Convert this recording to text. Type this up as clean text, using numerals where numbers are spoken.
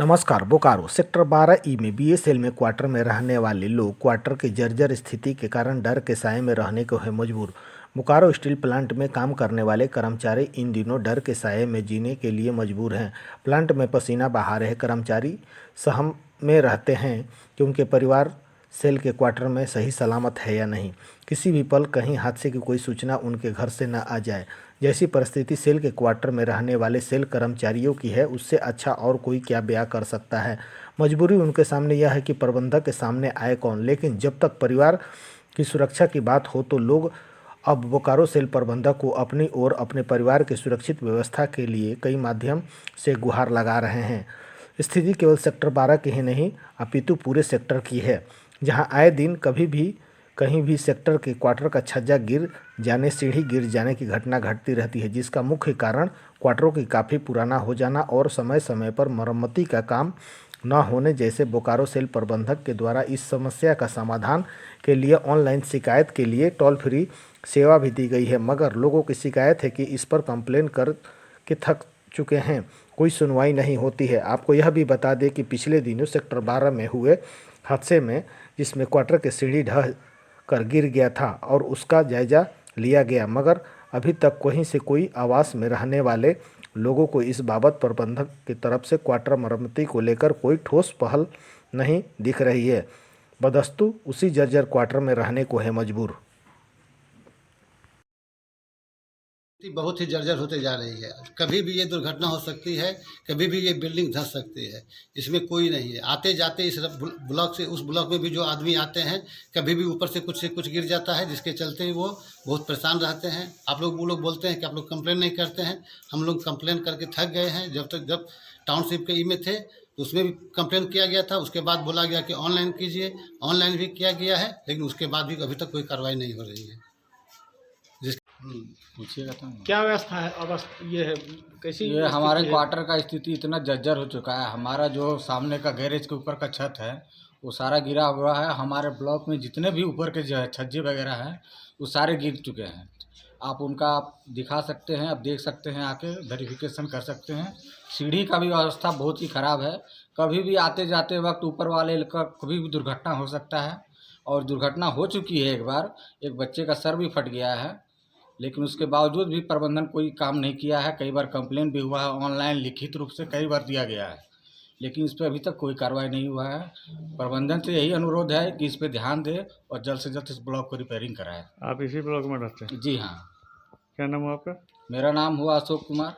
नमस्कार। बोकारो सेक्टर 12 ई में बीएसएल में क्वार्टर में रहने वाले लोग क्वार्टर की जर्जर स्थिति के कारण डर के साए में रहने को है मजबूर। बोकारो स्टील प्लांट में काम करने वाले कर्मचारी इन दिनों डर के साए में जीने के लिए मजबूर हैं। प्लांट में पसीना बहा रहे कर्मचारी सहम में रहते हैं कि उनके परिवार सेल के क्वार्टर में सही सलामत है या नहीं। किसी भी पल कहीं हादसे की कोई सूचना उनके घर से न आ जाए। जैसी परिस्थिति सेल के क्वार्टर में रहने वाले सेल कर्मचारियों की है, उससे अच्छा और कोई क्या बयां कर सकता है। मजबूरी उनके सामने यह है कि प्रबंधक के सामने आए कौन, लेकिन जब तक परिवार की सुरक्षा की बात हो तो लोग अब बोकारो सेल प्रबंधक को अपनी और अपने परिवार की सुरक्षित व्यवस्था के लिए कई माध्यम से गुहार लगा रहे हैं। स्थिति केवल सेक्टर 12 की ही नहीं अपितु पूरे सेक्टर की है, जहां आए दिन कहीं भी सेक्टर के क्वार्टर का छज्जा गिर जाने, सीढ़ी गिर जाने की घटना घटती रहती है, जिसका मुख्य कारण क्वार्टरों की काफ़ी पुराना हो जाना और समय समय पर मरम्मती का काम न होने जैसे। बोकारो सेल प्रबंधक के द्वारा इस समस्या का समाधान के लिए ऑनलाइन शिकायत के लिए टोल फ्री सेवा भी दी गई है, मगर लोगों की शिकायत है कि इस पर कंप्लेन कर के थक चुके हैं, कोई सुनवाई नहीं होती है। आपको यह भी बता दें कि पिछले दिनों सेक्टर 12 में हुए हादसे में जिसमें क्वार्टर की सीढ़ी ढह कर गिर गया था और उसका जायजा लिया गया, मगर अभी तक कहीं से कोई आवास में रहने वाले लोगों को इस बाबत प्रबंधक की तरफ से क्वार्टर मरम्मती को लेकर कोई ठोस पहल नहीं दिख रही है। बदस्तु उसी जर्जर क्वार्टर में रहने को है मजबूर। बहुत ही जर्जर होते जा रही है। कभी भी ये दुर्घटना हो सकती है, कभी भी ये बिल्डिंग धंस सकती है। इसमें कोई नहीं है। आते जाते इस ब्लॉक से उस ब्लॉक में भी जो आदमी आते हैं, कभी भी ऊपर से कुछ गिर जाता है, जिसके चलते वो बहुत परेशान रहते हैं। आप लोग वो लोग बोलते हैं कि आप लोग कंप्लेन नहीं करते हैं। हम लोग कंप्लेन करके थक गए हैं। जब टाउनशिप के ई में थे तो उसमें भी कंप्लेन किया गया था। उसके बाद बोला गया कि ऑनलाइन कीजिए, ऑनलाइन भी किया गया है, लेकिन उसके बाद भी अभी तक कोई कार्रवाई नहीं हो रही है। पूछिएगा तो क्या व्यवस्था है? अवस्था ये है कैसी? ये हमारे क्वार्टर का स्थिति इतना जर्जर हो चुका है। हमारा जो सामने का गैरेज के ऊपर का छत है वो सारा गिरा हुआ है। हमारे ब्लॉक में जितने भी ऊपर के जो है छज्जे वगैरह हैं वो सारे गिर चुके हैं। आप उनका आप दिखा सकते हैं, आप देख सकते हैं, आके वेरिफिकेशन कर सकते हैं। सीढ़ी का भी अवस्था बहुत ही ख़राब है। कभी भी आते जाते वक्त ऊपर वाले का कभी भी दुर्घटना हो सकता है, और दुर्घटना हो चुकी है। एक बार एक बच्चे का सर भी फट गया है, लेकिन उसके बावजूद भी प्रबंधन कोई काम नहीं किया है। कई बार कंप्लेन भी हुआ है, ऑनलाइन लिखित रूप से कई बार दिया गया है, लेकिन इस पर अभी तक कोई कार्रवाई नहीं हुआ है। प्रबंधन से यही अनुरोध है कि इस पर ध्यान दे और जल्द से जल्द इस ब्लॉक को रिपेयरिंग कराए। आप इसी ब्लॉक में रहते हैं? जी हाँ। क्या नाम है आपका? मेरा नाम हुआ अशोक कुमार।